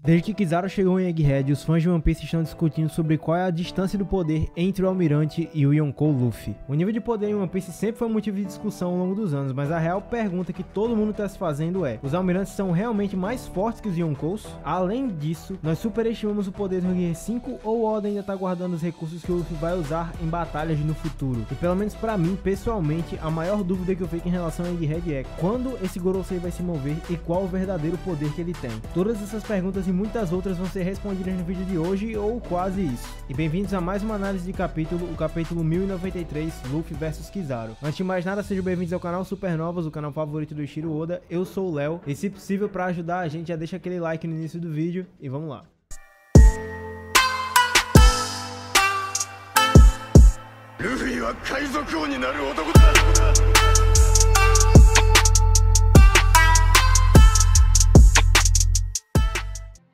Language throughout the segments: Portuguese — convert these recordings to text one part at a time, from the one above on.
Desde que Kizaru chegou em Egghead, os fãs de One Piece estão discutindo sobre qual é a distância do poder entre o Almirante e o Yonkou Luffy. O nível de poder em One Piece sempre foi motivo de discussão ao longo dos anos, mas a real pergunta que todo mundo está se fazendo é: os Almirantes são realmente mais fortes que os Yonkous? Além disso, nós superestimamos o poder do Gear 5 ou o Oda ainda está guardando os recursos que o Luffy vai usar em batalhas no futuro? E pelo menos pra mim, pessoalmente, a maior dúvida que eu fico em relação a Egghead é quando esse Gorosei vai se mover e qual o verdadeiro poder que ele tem. Todas essas perguntas e muitas outras vão ser respondidas no vídeo de hoje, ou quase isso. E bem-vindos a mais uma análise de capítulo, o capítulo 1093, Luffy vs Kizaru. Antes de mais nada, sejam bem-vindos ao canal Supernovas, o canal favorito do Eiichiro Oda. Eu sou o Léo, e se possível, para ajudar a gente, já deixa aquele like no início do vídeo, e vamos lá. Luffy wa Kaizoku ni naru otoko da!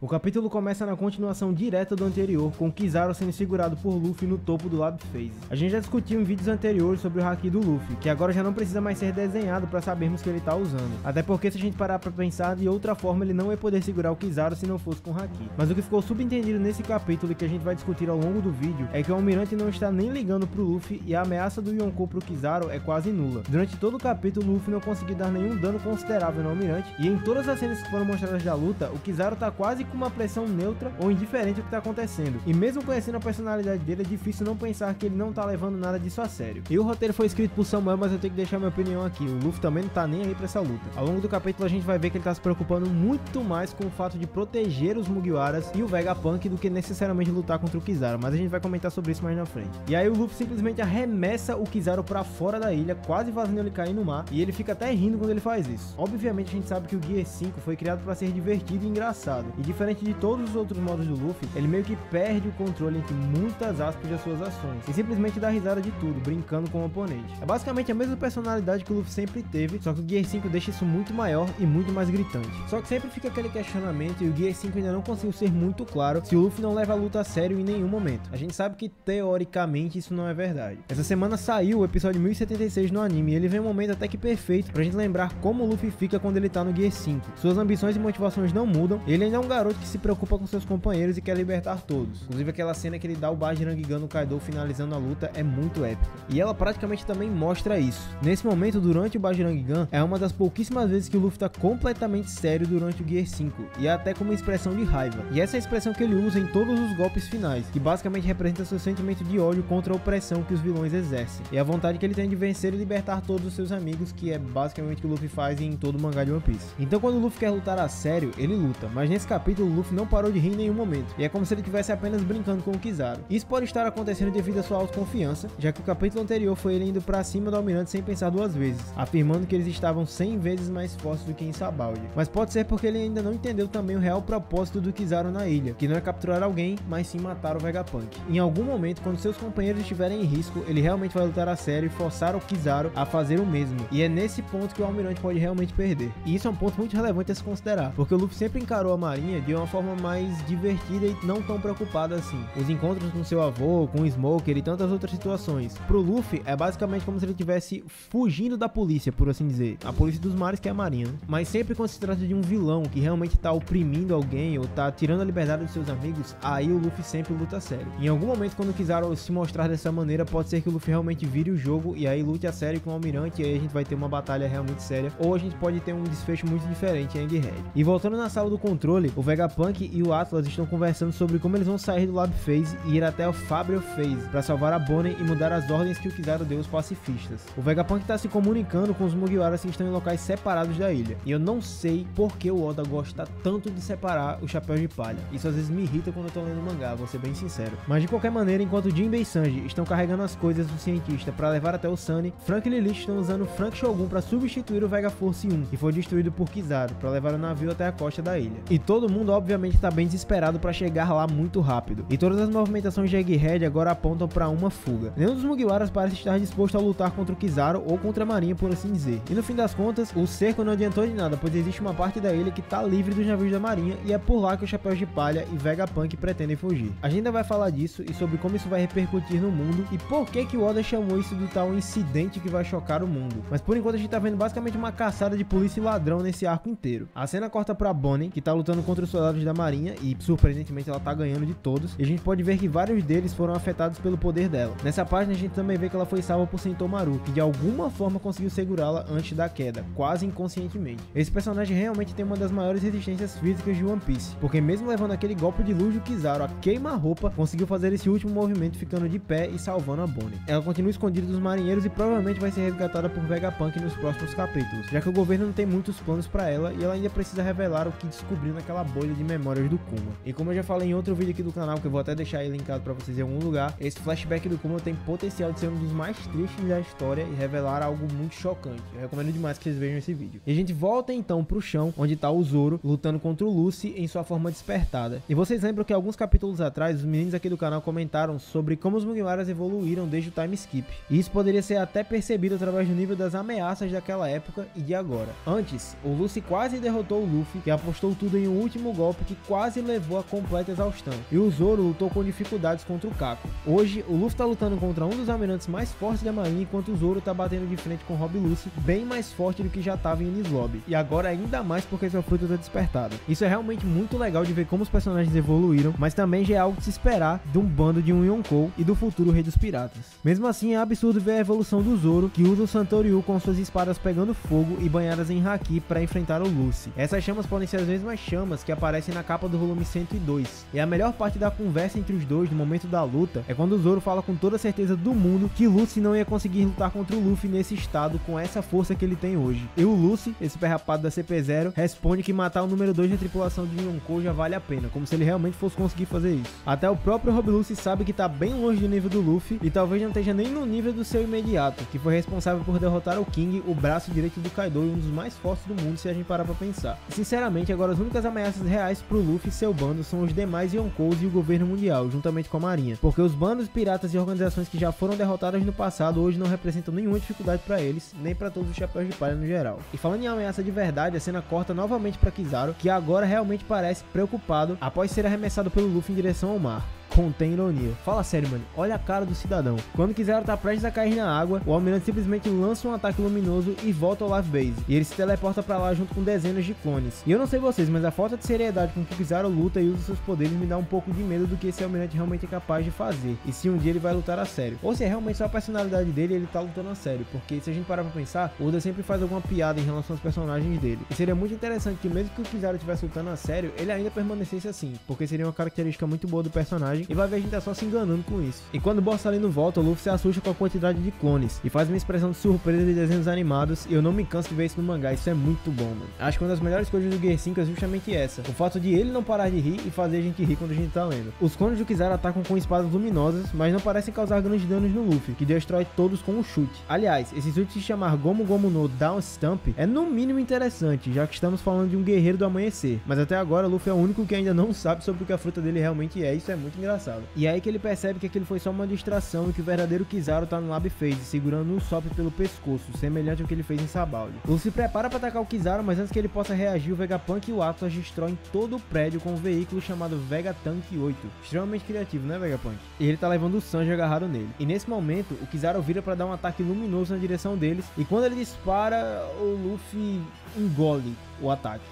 O capítulo começa na continuação direta do anterior, com Kizaru sendo segurado por Luffy no topo do Lab Phase. A gente já discutiu em vídeos anteriores sobre o Haki do Luffy, que agora já não precisa mais ser desenhado para sabermos que ele tá usando. Até porque se a gente parar pra pensar, de outra forma ele não ia poder segurar o Kizaru se não fosse com Haki. Mas o que ficou subentendido nesse capítulo e que a gente vai discutir ao longo do vídeo é que o Almirante não está nem ligando pro Luffy e a ameaça do Yonkou pro Kizaru é quase nula. Durante todo o capítulo, o Luffy não conseguiu dar nenhum dano considerável no Almirante, e em todas as cenas que foram mostradas da luta, o Kizaru tá quase com uma pressão neutra ou indiferente ao que tá acontecendo. E mesmo conhecendo a personalidade dele, é difícil não pensar que ele não tá levando nada disso a sério. E o roteiro foi escrito por Samuel, mas eu tenho que deixar minha opinião aqui. O Luffy também não tá nem aí pra essa luta. Ao longo do capítulo a gente vai ver que ele tá se preocupando muito mais com o fato de proteger os Mugiwaras e o Vegapunk do que necessariamente lutar contra o Kizaru, mas a gente vai comentar sobre isso mais na frente. E aí o Luffy simplesmente arremessa o Kizaru pra fora da ilha, quase fazendo ele cair no mar, e ele fica até rindo quando ele faz isso. Obviamente a gente sabe que o Gear 5 foi criado pra ser divertido e engraçado, e diferente de todos os outros modos do Luffy, ele meio que perde o controle entre muitas aspas das suas ações, e simplesmente dá risada de tudo, brincando com o oponente. É basicamente a mesma personalidade que o Luffy sempre teve, só que o Gear 5 deixa isso muito maior e muito mais gritante. Só que sempre fica aquele questionamento, e o Gear 5 ainda não conseguiu ser muito claro se o Luffy não leva a luta a sério em nenhum momento. A gente sabe que teoricamente isso não é verdade. Essa semana saiu o episódio 1076 no anime, e ele vem um momento até que perfeito pra gente lembrar como o Luffy fica quando ele tá no Gear 5. Suas ambições e motivações não mudam, ele ainda é um garoto que se preocupa com seus companheiros e quer libertar todos. Inclusive aquela cena que ele dá o Bajrangigan no Kaido finalizando a luta é muito épica. E ela praticamente também mostra isso. Nesse momento, durante o Bajrangigan, é uma das pouquíssimas vezes que o Luffy tá completamente sério durante o Gear 5, e é até com uma expressão de raiva. E essa é a expressão que ele usa em todos os golpes finais, que basicamente representa seu sentimento de ódio contra a opressão que os vilões exercem, e a vontade que ele tem de vencer e libertar todos os seus amigos, que é basicamente o que o Luffy faz em todo o mangá de One Piece. Então quando o Luffy quer lutar a sério, ele luta, mas nesse capítulo o Luffy não parou de rir em nenhum momento, e é como se ele estivesse apenas brincando com o Kizaru. Isso pode estar acontecendo devido à sua autoconfiança, já que o capítulo anterior foi ele indo pra cima do Almirante sem pensar duas vezes, afirmando que eles estavam 100 vezes mais fortes do que em Sabaody. Mas pode ser porque ele ainda não entendeu também o real propósito do Kizaru na ilha, que não é capturar alguém, mas sim matar o Vegapunk. Em algum momento, quando seus companheiros estiverem em risco, ele realmente vai lutar a sério e forçar o Kizaru a fazer o mesmo, e é nesse ponto que o Almirante pode realmente perder. E isso é um ponto muito relevante a se considerar, porque o Luffy sempre encarou a marinha de uma forma mais divertida e não tão preocupada assim. Os encontros com seu avô, com o Smoker e tantas outras situações. Pro Luffy é basicamente como se ele estivesse fugindo da polícia, por assim dizer. A polícia dos mares, que é a marinha, né? Mas sempre quando se trata de um vilão que realmente tá oprimindo alguém ou tá tirando a liberdade dos seus amigos, aí o Luffy sempre luta a sério. Em algum momento, quando o Kizaru se mostrar dessa maneira, pode ser que o Luffy realmente vire o jogo e aí lute a sério com o Almirante, e aí a gente vai ter uma batalha realmente séria, ou a gente pode ter um desfecho muito diferente em Egghead. E voltando na sala do controle, o Vegapunk e o Atlas estão conversando sobre como eles vão sair do Lab Phase e ir até o Fabrial Phase para salvar a Bonnie e mudar as ordens que o Kizaru deu aos pacifistas. O Vegapunk está se comunicando com os Mugiwaras que estão em locais separados da ilha, e eu não sei por que o Oda gosta tanto de separar o Chapéu de Palha. Isso às vezes me irrita quando eu tô lendo o mangá, vou ser bem sincero. Mas de qualquer maneira, enquanto Jinbei e Sanji estão carregando as coisas do cientista para levar até o Sunny, Frank e Lilith estão usando Frank Shogun para substituir o Vega Force 1, que foi destruído por Kizaru, para levar o navio até a costa da ilha. E todo mundo obviamente está bem desesperado para chegar lá muito rápido, e todas as movimentações de Egghead agora apontam para uma fuga. Nenhum dos Mugiwaras parece estar disposto a lutar contra o Kizaru ou contra a marinha, por assim dizer. E no fim das contas, o cerco não adiantou de nada, pois existe uma parte da ilha que está livre dos navios da marinha, e é por lá que os Chapéus de Palha e Vegapunk pretendem fugir. A gente ainda vai falar disso e sobre como isso vai repercutir no mundo e por que o Oda chamou isso de tal incidente que vai chocar o mundo. Mas por enquanto a gente tá vendo basicamente uma caçada de polícia e ladrão nesse arco inteiro. A cena corta pra Bonnie, que tá lutando contra os soldados da marinha e surpreendentemente ela tá ganhando de todos, e a gente pode ver que vários deles foram afetados pelo poder dela. Nessa página a gente também vê que ela foi salva por Sentomaru, que de alguma forma conseguiu segurá-la antes da queda, quase inconscientemente. Esse personagem realmente tem uma das maiores resistências físicas de One Piece, porque mesmo levando aquele golpe de luz do Kizaru a queima-roupa, conseguiu fazer esse último movimento ficando de pé e salvando a Bonnie. Ela continua escondida dos marinheiros e provavelmente vai ser resgatada por Vegapunk nos próximos capítulos, já que o governo não tem muitos planos pra ela e ela ainda precisa revelar o que descobriu naquela bolha de memórias do Kuma. E como eu já falei em outro vídeo aqui do canal, que eu vou até deixar aí linkado pra vocês em algum lugar, esse flashback do Kuma tem potencial de ser um dos mais tristes da história e revelar algo muito chocante. Eu recomendo demais que vocês vejam esse vídeo. E a gente volta então pro chão, onde tá o Zoro lutando contra o Luffy em sua forma despertada. E vocês lembram que alguns capítulos atrás, os meninos aqui do canal comentaram sobre como os Mugiwaras evoluíram desde o time skip. E isso poderia ser até percebido através do nível das ameaças daquela época e de agora. Antes, o Luffy quase derrotou o Luffy, que apostou tudo em um último golpe que quase levou a completa exaustão. E o Zoro lutou com dificuldades contra o Kako. Hoje, o Luffy tá lutando contra um dos almirantes mais fortes da marinha, enquanto o Zoro tá batendo de frente com Rob Lucy, bem mais forte do que já tava em Enies Lobby. E agora ainda mais porque sua fruta tá despertada. Isso é realmente muito legal de ver como os personagens evoluíram, mas também já é algo de se esperar de um bando de um Yonkou e do futuro rei dos piratas. Mesmo assim, é absurdo ver a evolução do Zoro, que usa o Santoryu com suas espadas pegando fogo e banhadas em haki para enfrentar o Luffy. Essas chamas podem ser as mesmas chamas que aparecem na capa do volume 102. E a melhor parte da conversa entre os dois no momento da luta é quando o Zoro fala com toda a certeza do mundo que Luffy não ia conseguir lutar contra o Luffy nesse estado com essa força que ele tem hoje. E o Luffy, esse perrapado da CP0, responde que matar o número 2 da tripulação de Yonkou já vale a pena, como se ele realmente fosse conseguir fazer isso. Até o próprio Rob Lucy sabe que tá bem longe do nível do Luffy e talvez não esteja nem no nível do seu imediato, que foi responsável por derrotar o King, o braço direito do Kaido e um dos mais fortes do mundo se a gente parar pra pensar. E, sinceramente, agora as únicas ameaças reais pro Luffy e seu bando são os demais Yonkous e o governo mundial, juntamente com a marinha, porque os bandos piratas e organizações que já foram derrotadas no passado hoje não representam nenhuma dificuldade pra eles, nem pra todos os chapéus de palha no geral. E falando em ameaça de verdade, a cena corta novamente pra Kizaru, que agora realmente parece preocupado após ser arremessado pelo Luffy em direção ao mar. Contém ironia. Fala sério, mano. Olha a cara do cidadão. Quando Kizaru tá prestes a cair na água, o almirante simplesmente lança um ataque luminoso e volta ao Lave Base. E ele se teleporta pra lá junto com dezenas de clones. E eu não sei vocês, mas a falta de seriedade com que Kizaru luta e usa seus poderes me dá um pouco de medo do que esse almirante realmente é capaz de fazer. E se um dia ele vai lutar a sério. Ou se é realmente só a personalidade dele e ele tá lutando a sério. Porque se a gente parar pra pensar, o Oda sempre faz alguma piada em relação aos personagens dele. E seria muito interessante que mesmo que o Kizaru estivesse lutando a sério, ele ainda permanecesse assim. Porque seria uma característica muito boa do personagem. E vai ver a gente tá só se enganando com isso. E quando o Borsalino volta, o Luffy se assusta com a quantidade de clones e faz uma expressão de surpresa de desenhos animados, e eu não me canso de ver isso no mangá. Isso é muito bom, mano. Acho que uma das melhores coisas do Gear 5 é justamente essa, o fato de ele não parar de rir e fazer a gente rir quando a gente tá lendo. Os clones do Kizaru atacam com espadas luminosas, mas não parecem causar grandes danos no Luffy, que destrói todos com um chute. Aliás, esse chute se chamar Gomu Gomu no Down Stamp é no mínimo interessante, já que estamos falando de um guerreiro do amanhecer, mas até agora o Luffy é o único que ainda não sabe sobre o que a fruta dele realmente é. Isso é muito engraçado. E é aí que ele percebe que aquilo foi só uma distração e que o verdadeiro Kizaru tá no Lab Phase, segurando o Usopp pelo pescoço, semelhante ao que ele fez em Sabaody. O Luffy se prepara para atacar o Kizaru, mas antes que ele possa reagir, o Vegapunk e o Atlas destroem todo o prédio com um veículo chamado Vegatank 8. Extremamente criativo, né, Vegapunk? E ele tá levando o Sanji agarrado nele. E nesse momento, o Kizaru vira para dar um ataque luminoso na direção deles, e quando ele dispara, o Luffy engole o ataque.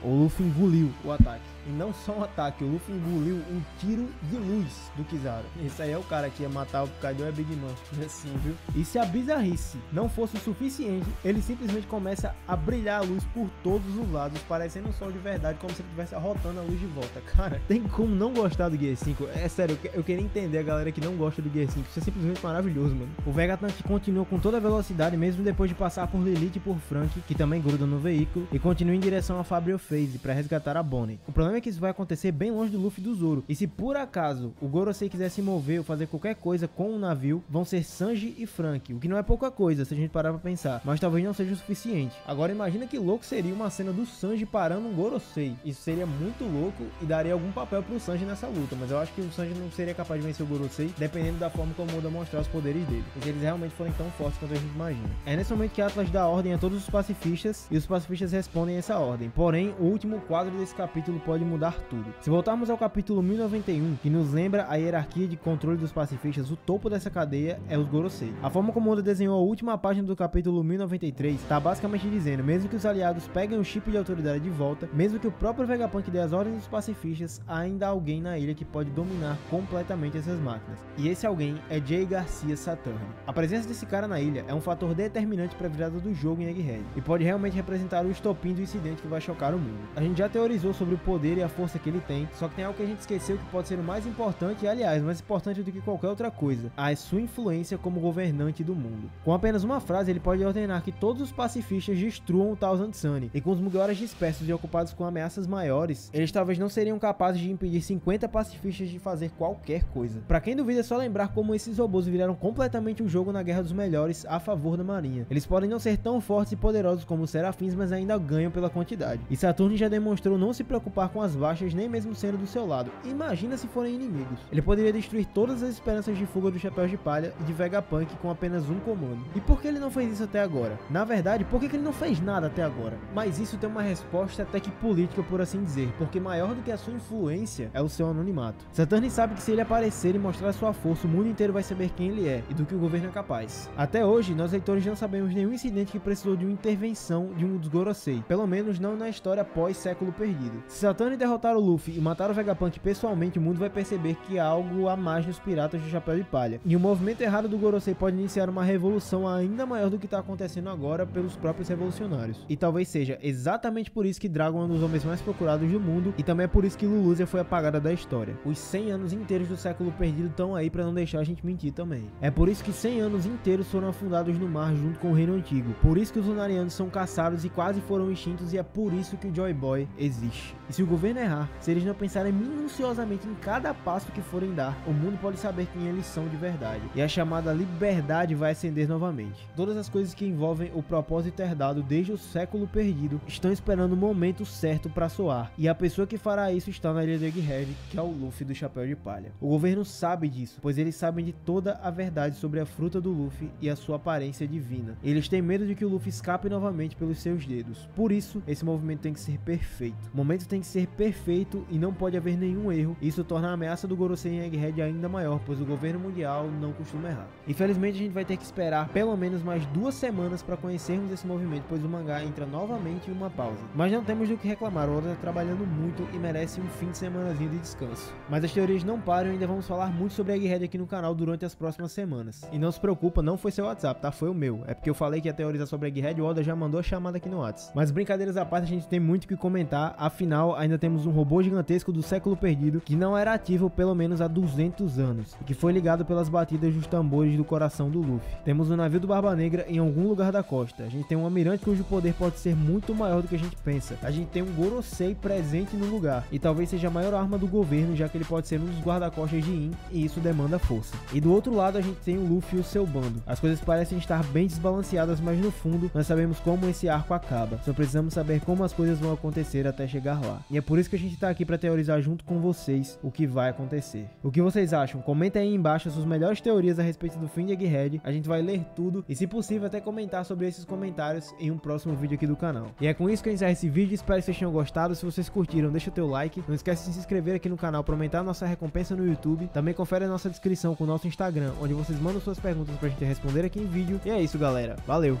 O Luffy engoliu o ataque. E não só um ataque, o Luffy engoliu um tiro de luz do Kizaru. Esse aí é o cara que ia matar o Kaido, é Big Man. Assim, viu? E se a bizarrice não fosse o suficiente, ele simplesmente começa a brilhar a luz por todos os lados, parecendo um sol de verdade, como se ele estivesse arrotando a luz de volta. Cara, tem como não gostar do Gear 5? É sério, eu queria entender a galera que não gosta do Gear 5. Isso é simplesmente maravilhoso, mano. O Vegapunk continua com toda a velocidade, mesmo depois de passar por Lilith e por Frank, que também grudam no veículo, e continua em direção a Fabio Phase para resgatar a Bonnie. O problema é que isso vai acontecer bem longe do Luffy e do Zoro. E se por acaso o Gorosei quiser se mover ou fazer qualquer coisa com o navio, vão ser Sanji e Frank, o que não é pouca coisa se a gente parar pra pensar, mas talvez não seja o suficiente. Agora imagina que louco seria uma cena do Sanji parando um Gorosei. Isso seria muito louco e daria algum papel pro Sanji nessa luta, mas eu acho que o Sanji não seria capaz de vencer o Gorosei, dependendo da forma como o Oda mostrar os poderes dele, e se eles realmente forem tão fortes quanto a gente imagina. É nesse momento que Atlas dá ordem a todos os pacifistas, e os pacifistas respondem a essa ordem. Porém, o último quadro desse capítulo pode de mudar tudo. Se voltarmos ao capítulo 1091, que nos lembra a hierarquia de controle dos pacifistas, o topo dessa cadeia é os Gorosei. A forma como Oda desenhou a última página do capítulo 1093 está basicamente dizendo, mesmo que os aliados peguem o chip de autoridade de volta, mesmo que o próprio Vegapunk dê as ordens dos pacifistas, ainda há alguém na ilha que pode dominar completamente essas máquinas. E esse alguém é Jay Garcia Saturn. A presença desse cara na ilha é um fator determinante para a virada do jogo em Egghead, e pode realmente representar o estopim do incidente que vai chocar o mundo. A gente já teorizou sobre o poder e a força que ele tem, só que tem algo que a gente esqueceu que pode ser o mais importante, e aliás, mais importante do que qualquer outra coisa, a sua influência como governante do mundo. Com apenas uma frase, ele pode ordenar que todos os pacifistas destruam o Thousand Sunny, e com os Mugiwaras dispersos e ocupados com ameaças maiores, eles talvez não seriam capazes de impedir 50 pacifistas de fazer qualquer coisa. Pra quem duvida, é só lembrar como esses robôs viraram completamente o jogo na Guerra dos Melhores a favor da marinha. Eles podem não ser tão fortes e poderosos como os Serafins, mas ainda ganham pela quantidade. E Saturn já demonstrou não se preocupar com as baixas, nem mesmo sendo do seu lado. Imagina se forem inimigos. Ele poderia destruir todas as esperanças de fuga do Chapéu de Palha e de Vegapunk com apenas um comando. E por que ele não fez isso até agora? Na verdade, por que ele não fez nada até agora? Mas isso tem uma resposta até que política, por assim dizer, porque maior do que a sua influência é o seu anonimato. Saturn sabe que se ele aparecer e mostrar sua força, o mundo inteiro vai saber quem ele é e do que o governo é capaz. Até hoje, nós leitores não sabemos nenhum incidente que precisou de uma intervenção de um dos Gorosei, pelo menos não na história pós-século perdido. Se Saturn derrotar o Luffy e matar o Vegapunk pessoalmente, o mundo vai perceber que há algo a mais nos piratas do Chapéu de Palha, e o movimento errado do Gorosei pode iniciar uma revolução ainda maior do que está acontecendo agora pelos próprios revolucionários. E talvez seja exatamente por isso que Dragon é um dos homens mais procurados do mundo, e também é por isso que Lulusia foi apagada da história. Os 100 anos inteiros do século perdido estão aí para não deixar a gente mentir também. É por isso que 100 anos inteiros foram afundados no mar junto com o reino antigo. Por isso que os Lunarianos são caçados e quase foram extintos, e é por isso que o Joy Boy existe. E se o governo errar, se eles não pensarem minuciosamente em cada passo que forem dar, o mundo pode saber quem eles são de verdade. E a chamada liberdade vai acender novamente. Todas as coisas que envolvem o propósito herdado desde o século perdido estão esperando o momento certo para soar. E a pessoa que fará isso está na ilha de Egghead, que é o Luffy do Chapéu de Palha. O governo sabe disso, pois eles sabem de toda a verdade sobre a fruta do Luffy e a sua aparência divina. Eles têm medo de que o Luffy escape novamente pelos seus dedos. Por isso, esse movimento tem que ser perfeito. O momento tem que ser perfeito e não pode haver nenhum erro. Isso torna a ameaça do Gorosei em Egghead ainda maior, pois o governo mundial não costuma errar. Infelizmente, a gente vai ter que esperar pelo menos mais 2 semanas para conhecermos esse movimento, pois o mangá entra novamente em uma pausa. Mas não temos do que reclamar, o Oda está trabalhando muito e merece um fim de semanazinho de descanso. Mas as teorias não param e ainda vamos falar muito sobre Egghead aqui no canal durante as próximas semanas. E não se preocupa, não foi seu WhatsApp, tá? Foi o meu. É porque eu falei que ia teorizar sobre Egghead, o Oda já mandou a chamada aqui no WhatsApp. Mas brincadeiras à parte, a gente tem muito o que comentar, afinal ainda temos um robô gigantesco do século perdido que não era ativo pelo menos há 200 anos e que foi ligado pelas batidas dos tambores do coração do Luffy. Temos um navio do Barba Negra em algum lugar da costa. A gente tem um almirante cujo poder pode ser muito maior do que a gente pensa. A gente tem um Gorosei presente no lugar e talvez seja a maior arma do governo, já que ele pode ser um dos guarda-costas de In e isso demanda força. E do outro lado a gente tem o Luffy e o seu bando. As coisas parecem estar bem desbalanceadas, mas no fundo nós sabemos como esse arco acaba. Só precisamos saber como as coisas vão acontecer até chegar lá. E é por isso que a gente tá aqui para teorizar junto com vocês o que vai acontecer. O que vocês acham? Comenta aí embaixo as suas melhores teorias a respeito do fim de Egghead. A gente vai ler tudo e, se possível, até comentar sobre esses comentários em um próximo vídeo aqui do canal. E é com isso que eu encerro esse vídeo. Espero que vocês tenham gostado. Se vocês curtiram, deixa o teu like. Não esquece de se inscrever aqui no canal para aumentar a nossa recompensa no YouTube. Também confere a nossa descrição com o nosso Instagram, onde vocês mandam suas perguntas pra gente responder aqui em vídeo. E é isso, galera. Valeu!